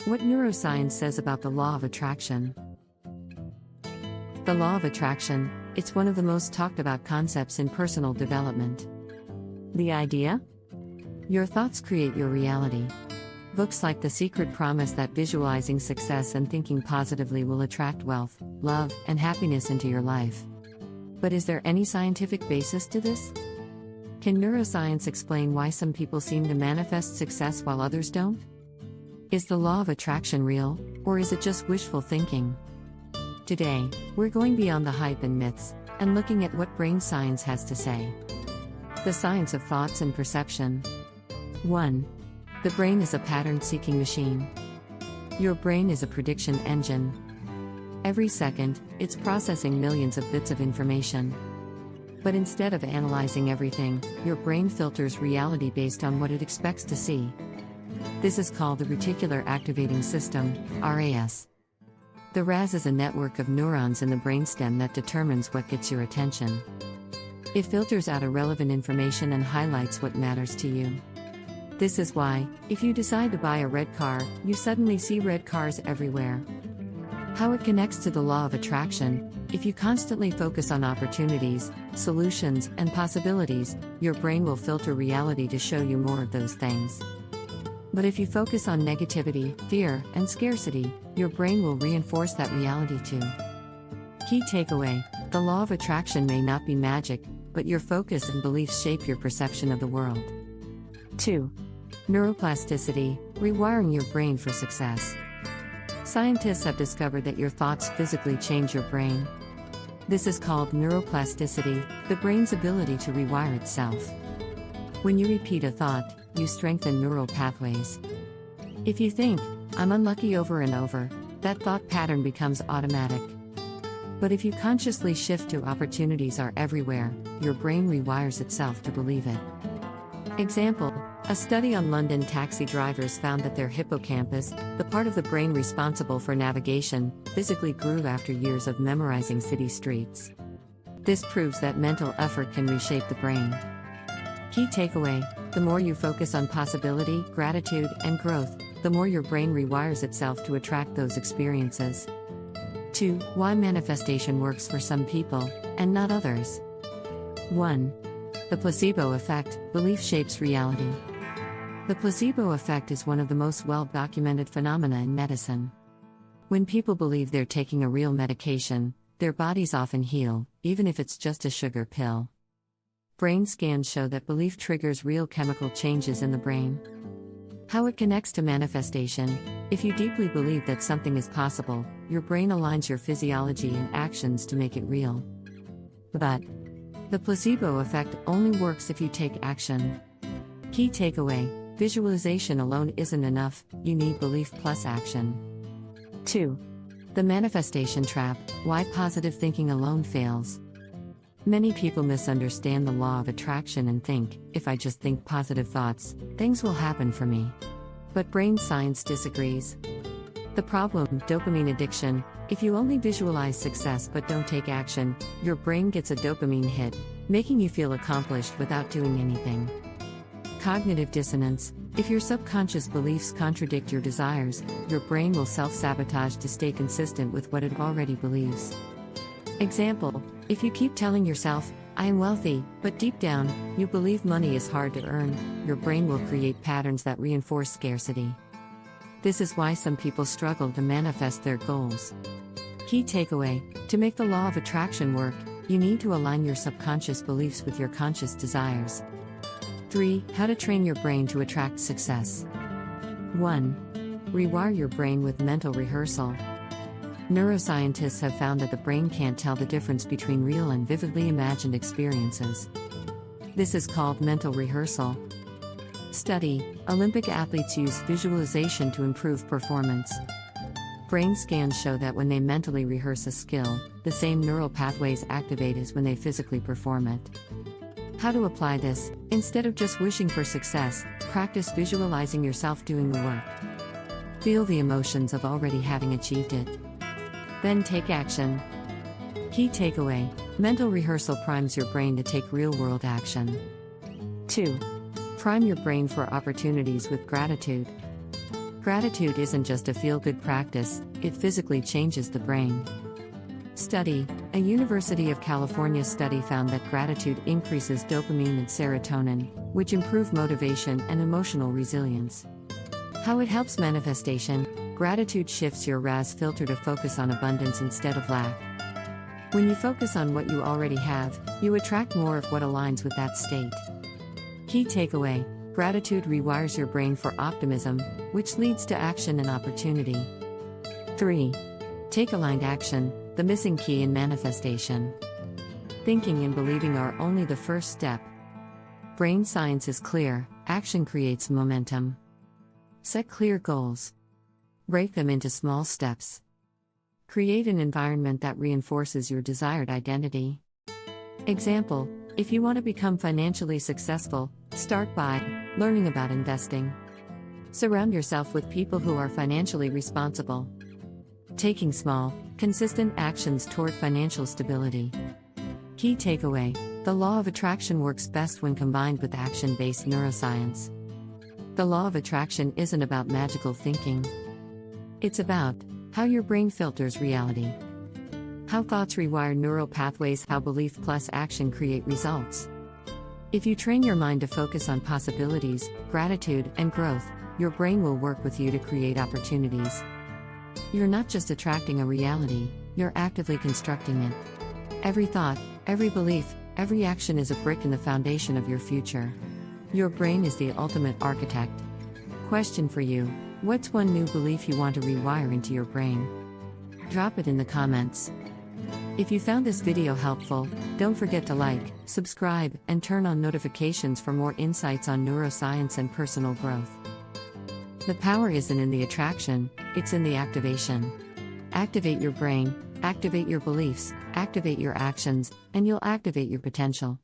What neuroscience says about the law of attraction. The law of attraction, it's one of the most talked about concepts in personal development. The idea? Your thoughts create your reality. Books like The Secret promise that visualizing success and thinking positively will attract wealth, love, and happiness into your life. But is there any scientific basis to this? Can neuroscience explain why some people seem to manifest success while others don't? Is the law of attraction real, or is it just wishful thinking? Today, we're going beyond the hype and myths, and looking at what brain science has to say. The science of thoughts and perception. 1. The brain is a pattern-seeking machine. Your brain is a prediction engine. Every second, it's processing millions of bits of information. But instead of analyzing everything, your brain filters reality based on what it expects to see. This is called the Reticular Activating System, RAS. The RAS is a network of neurons in the brainstem that determines what gets your attention. It filters out irrelevant information and highlights what matters to you. This is why, if you decide to buy a red car, you suddenly see red cars everywhere. How it connects to the law of attraction: if you constantly focus on opportunities, solutions, and possibilities, your brain will filter reality to show you more of those things. But if you focus on negativity, fear, and scarcity, your brain will reinforce that reality too. Key takeaway: the law of attraction may not be magic, but your focus and beliefs shape your perception of the world. 2. Neuroplasticity, rewiring your brain for success. Scientists have discovered that your thoughts physically change your brain. This is called neuroplasticity, the brain's ability to rewire itself. When you repeat a thought, you strengthen neural pathways. If you think, "I'm unlucky," over and over, that thought pattern becomes automatic. But if you consciously shift to "opportunities are everywhere," your brain rewires itself to believe it. Example: a study on London taxi drivers found that their hippocampus, the part of the brain responsible for navigation, physically grew after years of memorizing city streets. This proves that mental effort can reshape the brain. Key takeaway: the more you focus on possibility, gratitude, and growth, the more your brain rewires itself to attract those experiences. 2. Why manifestation works for some people, and not others. 1. The placebo effect: belief shapes reality. The placebo effect is one of the most well-documented phenomena in medicine. When people believe they're taking a real medication, their bodies often heal, even if it's just a sugar pill. Brain scans show that belief triggers real chemical changes in the brain. How it connects to manifestation: if you deeply believe that something is possible, your brain aligns your physiology and actions to make it real. But the placebo effect only works if you take action. Key takeaway: visualization alone isn't enough, you need belief plus action. 2. The manifestation trap: why positive thinking alone fails. Many people misunderstand the law of attraction and think, if I just think positive thoughts, things will happen for me. But brain science disagrees. The problem: dopamine addiction. If you only visualize success but don't take action, your brain gets a dopamine hit, making you feel accomplished without doing anything. Cognitive dissonance. If your subconscious beliefs contradict your desires, your brain will self-sabotage to stay consistent with what it already believes. Example: if you keep telling yourself, "I am wealthy," but deep down, you believe money is hard to earn, your brain will create patterns that reinforce scarcity. This is why some people struggle to manifest their goals. Key takeaway: to make the law of attraction work, you need to align your subconscious beliefs with your conscious desires. 3. How to train your brain to attract success. 1. Rewire your brain with mental rehearsal. Neuroscientists have found that the brain can't tell the difference between real and vividly imagined experiences. This is called mental rehearsal. Study: Olympic athletes use visualization to improve performance. Brain scans show that when they mentally rehearse a skill, the same neural pathways activate as when they physically perform it. How to apply this: instead of just wishing for success, practice visualizing yourself doing the work. Feel the emotions of already having achieved it. Then take action. Key takeaway: mental rehearsal primes your brain to take real-world action. 2. Prime your brain for opportunities with gratitude. Gratitude isn't just a feel-good practice, it physically changes the brain. Study: a University of California study found that gratitude increases dopamine and serotonin, which improve motivation and emotional resilience. How it helps manifestation: gratitude shifts your RAS filter to focus on abundance instead of lack. When you focus on what you already have, you attract more of what aligns with that state. Key takeaway: gratitude rewires your brain for optimism, which leads to action and opportunity. 3. Take aligned action, the missing key in manifestation. Thinking and believing are only the first step. Brain science is clear: action creates momentum. Set clear goals. Break them into small steps. Create an environment that reinforces your desired identity. Example: if you want to become financially successful, start by learning about investing. Surround yourself with people who are financially responsible. Taking small, consistent actions toward financial stability. Key takeaway: the law of attraction works best when combined with action-based neuroscience. The law of attraction isn't about magical thinking. It's about how your brain filters reality. How thoughts rewire neural pathways, how belief plus action create results. If you train your mind to focus on possibilities, gratitude, and growth, your brain will work with you to create opportunities. You're not just attracting a reality, you're actively constructing it. Every thought, every belief, every action is a brick in the foundation of your future. Your brain is the ultimate architect. Question for you: what's one new belief you want to rewire into your brain? Drop it in the comments. If you found this video helpful, don't forget to like, subscribe, and turn on notifications for more insights on neuroscience and personal growth. The power isn't in the attraction, it's in the activation. Activate your brain, activate your beliefs, activate your actions, and you'll activate your potential.